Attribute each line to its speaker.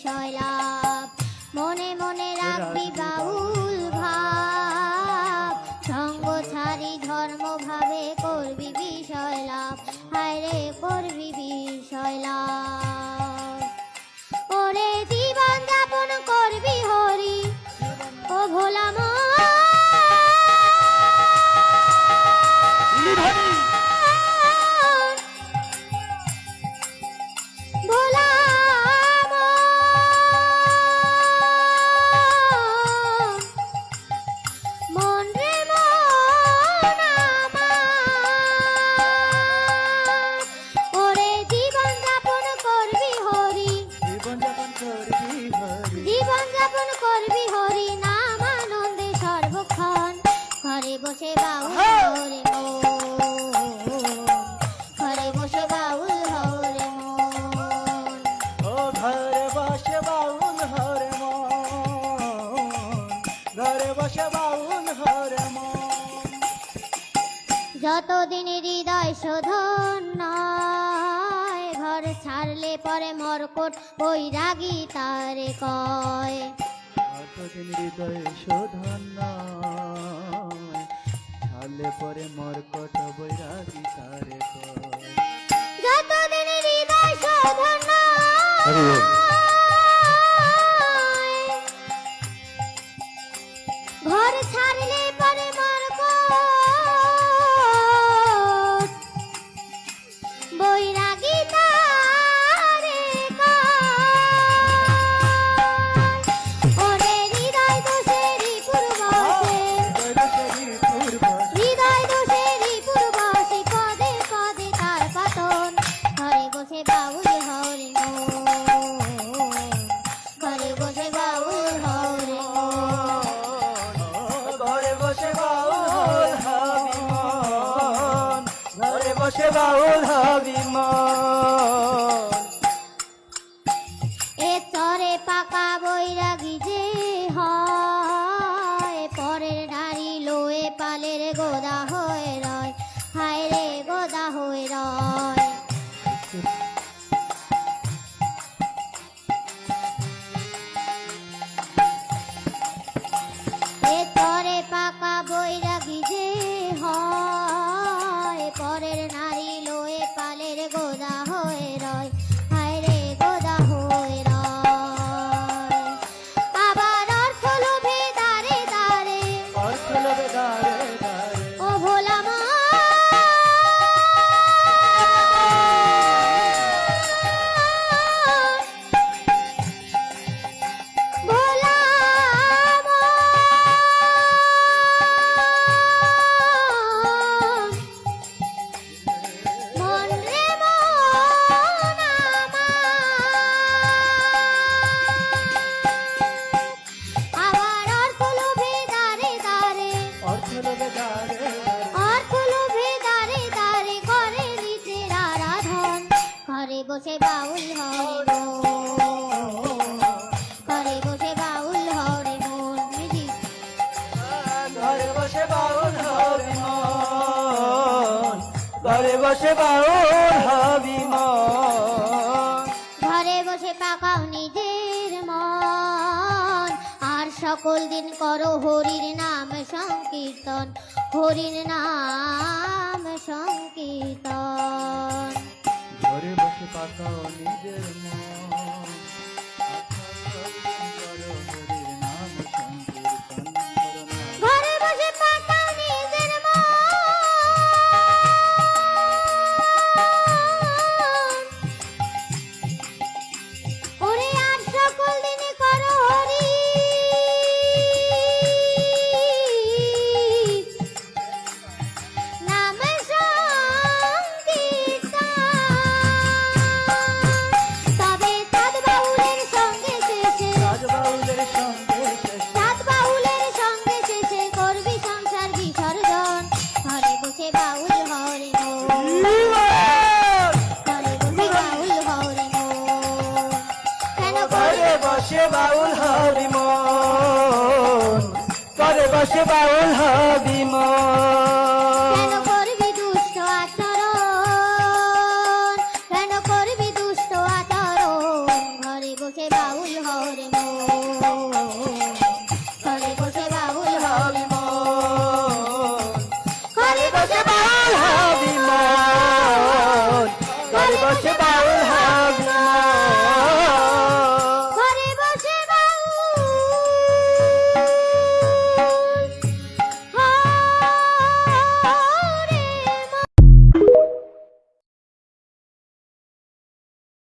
Speaker 1: বিষয় লাভ। মনে মনে রাখবি বাউল ভাব, সঙ্গ ছাড়ি ধর্ম ভাবে করবি বিষয় লাভ, হায় রে করবি বিষয় লাভ। ওরে জীবন যাপন করবি হরি ও ভোলা মন, ভোলা মন রে মন আমার। ওরে জীবন যাপন করবি হরি,
Speaker 2: জীবন যাপন করবি হরি,
Speaker 1: জীবন যাপন করবি হরি নাম আনন্দে সর্বক্ষণ। ঘরে বসে বাউল হরে মন, ঘরে বসে বাউল হরে মন।
Speaker 2: ও ঘরে বসে বাউল হরে মন, ঘরে বসে বাউল হরে মন।
Speaker 1: যতদিন হৃদয় শোধন নয়, ঘর ছাড়লে পরে মরকট বৈরাগী তারে কয়।
Speaker 2: কতদিন হৃদয়ে শোধন নয়, ছাড়লে পরে মরকট বৈরাগী তারে কয়।
Speaker 1: যতদিন হৃদয় শোধন নয়, ঘর ছাড়লে পরে মরকট বৈরাগী তারে কয়। ওরে হৃদয় দোষেরই পূর্বশে, হৃদয় দোষেরই পূর্বশে পদে পদে তার পতন। ঘরে বসে বাউল হরে মন, ঘরে বসে বাউল হরে মন।
Speaker 2: ঘরে বসে বাউল হবি মন, ঘরে বসে বাউল হবি মন।
Speaker 1: এ তরে পাকা বৈরাগী যে হয়, পরের নারী লোয়ে পালের গোদা হয়ে রয়, হায় রে গোদা হয়ে রয়। এ তরে পাকা বৈরাগী যে হয়, পরের নারী লোয়ে পালের গোদা হয়ে রয়, হায় রে গোদা হয়ে রয়। আবার অর্থ লোভে দাঁড়ে দাঁড়ে
Speaker 2: অর্থ লোভে দাঁড়ে দাঁড়ে,
Speaker 1: ও ভোলা মন, ভোলা মন, মন রে মন আমার। আবার অর্থ লোভে দাঁড়ে দাঁড়ে,
Speaker 2: অর্থ লোভে দাঁড়ে দাঁড়ে,
Speaker 1: অর্থ লোভে দাঁড়ে দাঁড়ে করে নিজের আরাধন। ঘরে বসে বাউল হরে মন, ঘরে বসে বাউল হরে মন।
Speaker 2: ঘরে বসে বাউল হবি মন, ঘরে বসে বাউল হবি মন।
Speaker 1: ঘরে বসে পাকাও নিজের মন, আর সকল দিন করো হরির নাম সংকীর্তন, হরির নাম সংকীর্তন।
Speaker 2: ঘরে বসে পাকাও নিজের মন, করো হরির নাম সংকীর্তন করো না।
Speaker 1: ঘরে বসে পাকাও নিজের মন, ওরে আর সকল দিন করো হরি নাম সংকীর্তন। তবে তাদ বাউলের সঙ্গে শেষে,
Speaker 2: রাজ বাউলের সঙ্গে শেষে,
Speaker 1: তাদ বাউলের সঙ্গে শেষে করবি সংসার বিসর্জন। ঘরে বসে বাউল হরে মন, ঘরে বসে বাউল হরে মন। কেন
Speaker 2: ঘরে বসে বাউল হবি মন, ঘরে বসে বাউল হবি মন।